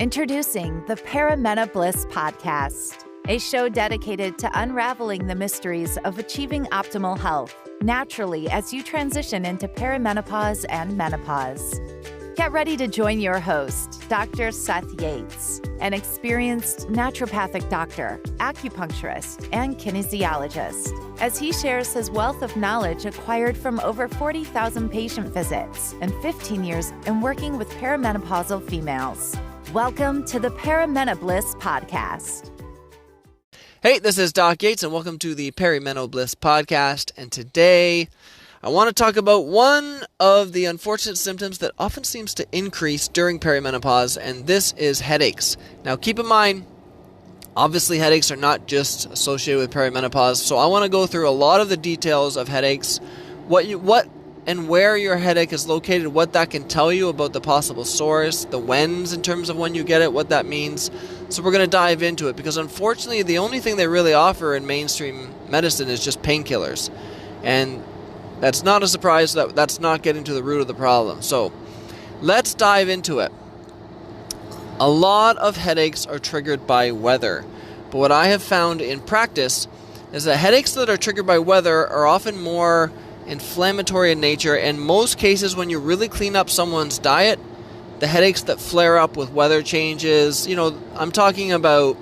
Introducing the Paramena Bliss Podcast, a show dedicated to unraveling the mysteries of achieving optimal health naturally as you transition into perimenopause and menopause. Get ready to join your host, Dr. Seth Yates, an experienced naturopathic doctor, acupuncturist, and kinesiologist, as he shares his wealth of knowledge acquired from over 40,000 patient visits and 15 years in working with perimenopausal females. Welcome to the Paramena Bliss Podcast. Hey, this is Doc Yates, and welcome to the Paramena Bliss Podcast. And today, I want to talk about one of the unfortunate symptoms that often seems to increase during perimenopause, and this is headaches. Now, keep in mind, obviously headaches are not just associated with perimenopause, so I want to go through a lot of the details of headaches, what and where your headache is located, what that can tell you about the possible source, the whens in terms of when you get it, what that means. So we're going to dive into it, because unfortunately the only thing they really offer in mainstream medicine is just painkillers. And that's not a surprise that that's not getting to the root of the problem. So let's dive into it. A lot of headaches are triggered by weather. But what I have found in practice is that headaches that are triggered by weather are often more inflammatory in nature. In most cases, when you really clean up someone's diet, the headaches that flare up with weather changes, I'm talking about,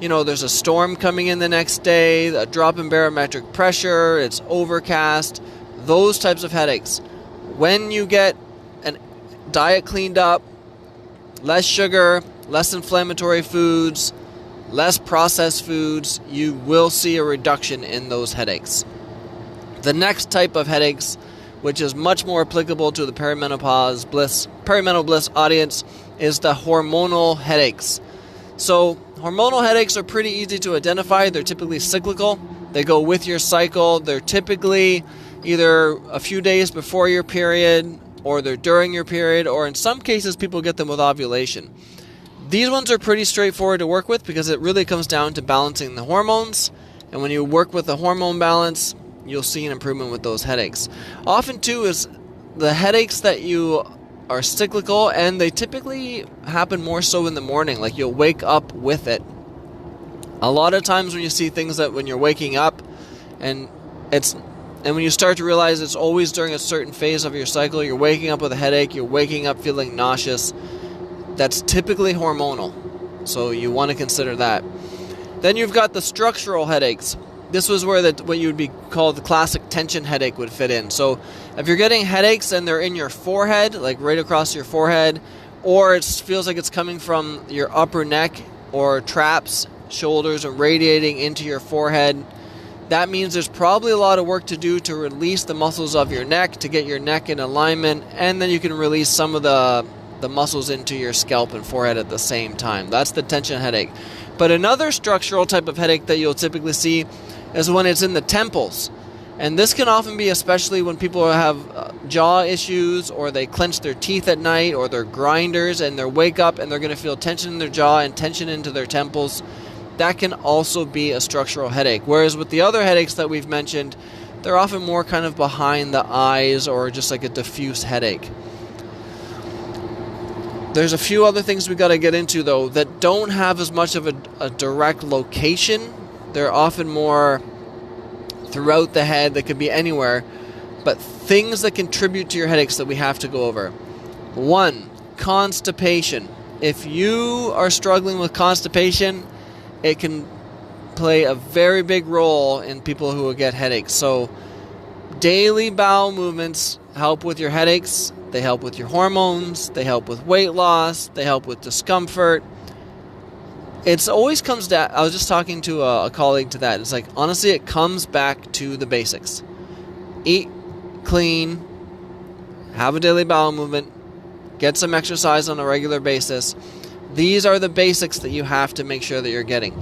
there's a storm coming in the next day, a drop in barometric pressure, it's overcast, those types of headaches. When you get a diet cleaned up, less sugar, less inflammatory foods, less processed foods, you will see a reduction in those headaches. The next type of headaches, which is much more applicable to the perimenopause bliss audience, is the hormonal headaches. So hormonal headaches are pretty easy to identify. They're typically cyclical. They go with your cycle. They're typically either a few days before your period, or they're during your period, or in some cases people get them with ovulation. These ones are pretty straightforward to work with because it really comes down to balancing the hormones. And when you work with the hormone balance, you'll see an improvement with those headaches. Often too is the headaches that you are cyclical, and they typically happen more so in the morning, like you'll wake up with it. A lot of times when you see things that when you're waking up and when you start to realize it's always during a certain phase of your cycle, you're waking up with a headache, you're waking up feeling nauseous, that's typically hormonal. So you want to consider that. Then you've got the structural headaches. This was where what you would be called the classic tension headache would fit in. So if you're getting headaches and they're in your forehead, like right across your forehead, or it feels like it's coming from your upper neck or traps, shoulders, and radiating into your forehead, that means there's probably a lot of work to do to release the muscles of your neck, to get your neck in alignment, and then you can release some of the muscles into your scalp and forehead at the same time. That's the tension headache. But another structural type of headache that you'll typically see is when it's in the temples. And this can often be especially when people have jaw issues, or they clench their teeth at night, or they're grinders and they wake up and they're going to feel tension in their jaw and tension into their temples. That can also be a structural headache. Whereas with the other headaches that we've mentioned, they're often more kind of behind the eyes or just like a diffuse headache. There's a few other things we got to get into though that don't have as much of a direct location. They're often more throughout the head. They could be anywhere. But things that contribute to your headaches that we have to go over. 1, constipation. If you are struggling with constipation, it can play a very big role in people who will get headaches. So daily bowel movements help with your headaches. They help with your hormones. They help with weight loss. They help with discomfort. It always comes down, I was just talking to a colleague to that. It's like, honestly, it comes back to the basics. Eat clean, have a daily bowel movement, get some exercise on a regular basis. These are the basics that you have to make sure that you're getting.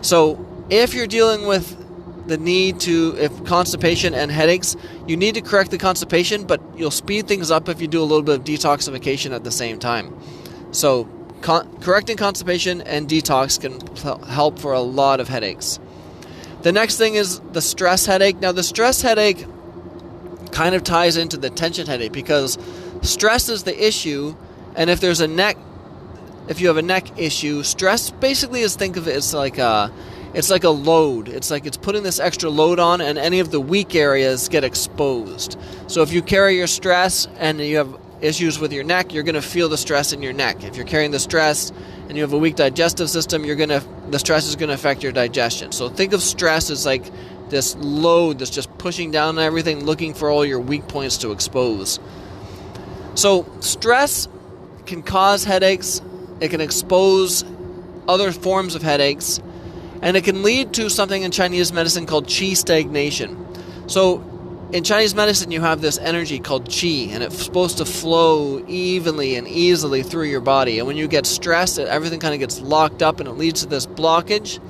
So if you're dealing with the need to, if constipation and headaches, you need to correct the constipation, but you'll speed things up if you do a little bit of detoxification at the same time. So correcting constipation and detox can help for a lot of headaches. The next thing is the stress headache. Now, the stress headache kind of ties into the tension headache because stress is the issue, and if there's a if you have a neck issue, stress basically is, think of it as like a load. It's like it's putting this extra load on, and any of the weak areas get exposed. So if you carry your stress and you have issues with your neck, you're going to feel the stress in your neck. If you're carrying the stress and you have a weak digestive system, the stress is going to affect your digestion. So think of stress as like this load that's just pushing down on everything, looking for all your weak points to expose. So stress can cause headaches, it can expose other forms of headaches, and it can lead to something in Chinese medicine called qi stagnation. So in Chinese medicine, you have this energy called qi, and it's supposed to flow evenly and easily through your body. And when you get stressed, everything kind of gets locked up, and it leads to this blockage.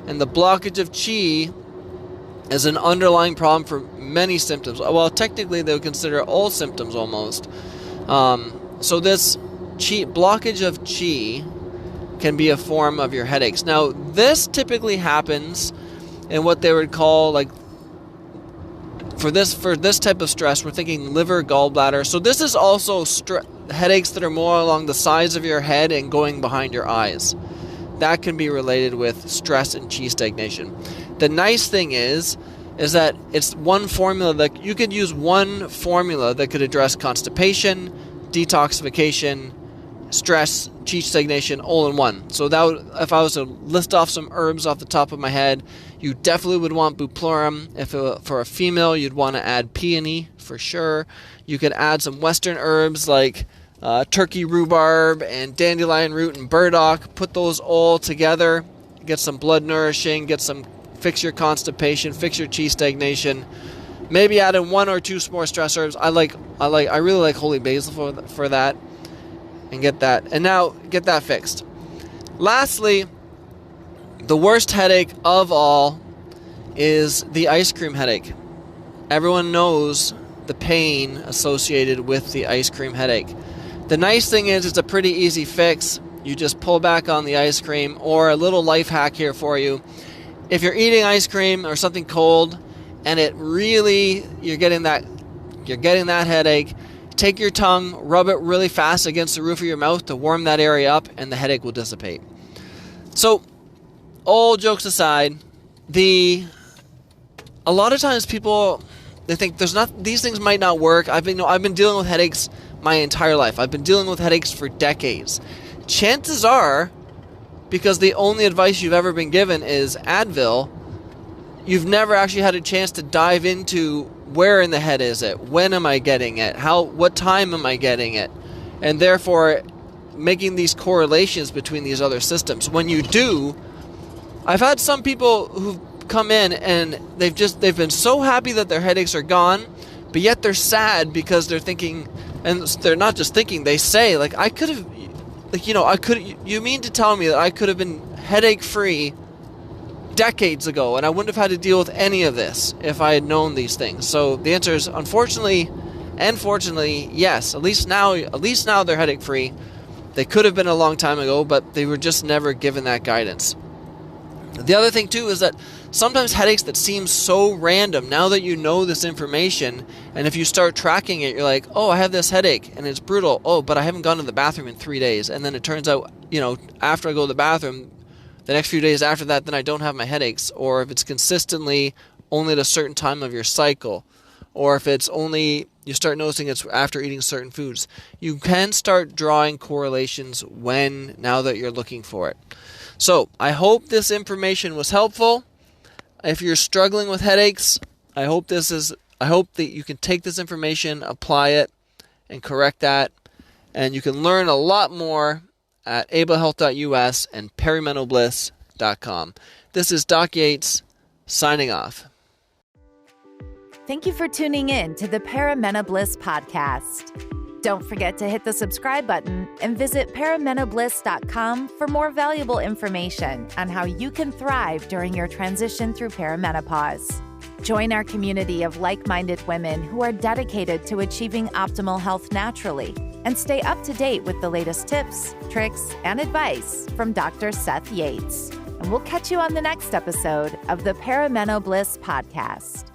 And the blockage of qi is an underlying problem for many symptoms. Well, technically, they would consider all symptoms almost. So this blockage of qi can be a form of your headaches. Now, this typically happens in what they would call, like, for this type of stress, we're thinking liver, gallbladder. So this is also headaches that are more along the sides of your head and going behind your eyes. That can be related with stress and qi stagnation. The nice thing is that it's one formula that you could use, one formula that could address constipation, detoxification, stress, qi stagnation, all in one. So if I was to list off some herbs off the top of my head, you definitely would want bupleurum. For a female, you'd want to add peony for sure. You could add some Western herbs like turkey rhubarb and dandelion root and burdock. Put those all together, get some blood nourishing, fix your constipation, fix your qi stagnation. Maybe add in one or two more stress herbs. I really like holy basil for that, and get that fixed. Lastly, the worst headache of all is the ice cream headache. Everyone knows the pain associated with the ice cream headache. The nice thing is it's a pretty easy fix. You just pull back on the ice cream, or a little life hack here for you. If you're eating ice cream or something cold and you're getting that headache, take your tongue, rub it really fast against the roof of your mouth to warm that area up, and the headache will dissipate. So, all jokes aside, a lot of times people, they think these things might not work. I've been dealing with headaches my entire life. I've been dealing with headaches for decades. Chances are, because the only advice you've ever been given is Advil, you've never actually had a chance to dive into where in the head is it, when am I getting it, what time am I getting it, and therefore making these correlations between these other systems. When you do, I've had some people who've come in and they've been so happy that their headaches are gone, but yet they're sad because they're thinking, and they're not just thinking, they say, like, you mean to tell me that I could have been headache free decades ago, and I wouldn't have had to deal with any of this if I had known these things? So the answer is, unfortunately and fortunately, yes. At least now they're headache free. They could have been a long time ago, but they were just never given that guidance. The other thing too is that sometimes headaches that seem so random, now that you know this information, and if you start tracking it, you're like, oh, I have this headache and it's brutal. Oh, but I haven't gone to the bathroom in 3 days. And then it turns out, after I go to the bathroom, the next few days after that, then I don't have my headaches. Or if it's consistently only at a certain time of your cycle, or if it's only, you start noticing it's after eating certain foods, you can start drawing correlations now that you're looking for it. So I hope this information was helpful. If you're struggling with headaches, I hope that you can take this information, apply it, and correct that. And you can learn a lot more at ablehealth.us and perimentalbliss.com. This is Doc Yates signing off. Thank you for tuning in to the Perimental Bliss podcast. Don't forget to hit the subscribe button and visit perimentalbliss.com for more valuable information on how you can thrive during your transition through perimenopause. Join our community of like-minded women who are dedicated to achieving optimal health naturally, and stay up to date with the latest tips, tricks, and advice from Dr. Seth Yates. And we'll catch you on the next episode of the Perimental Bliss podcast.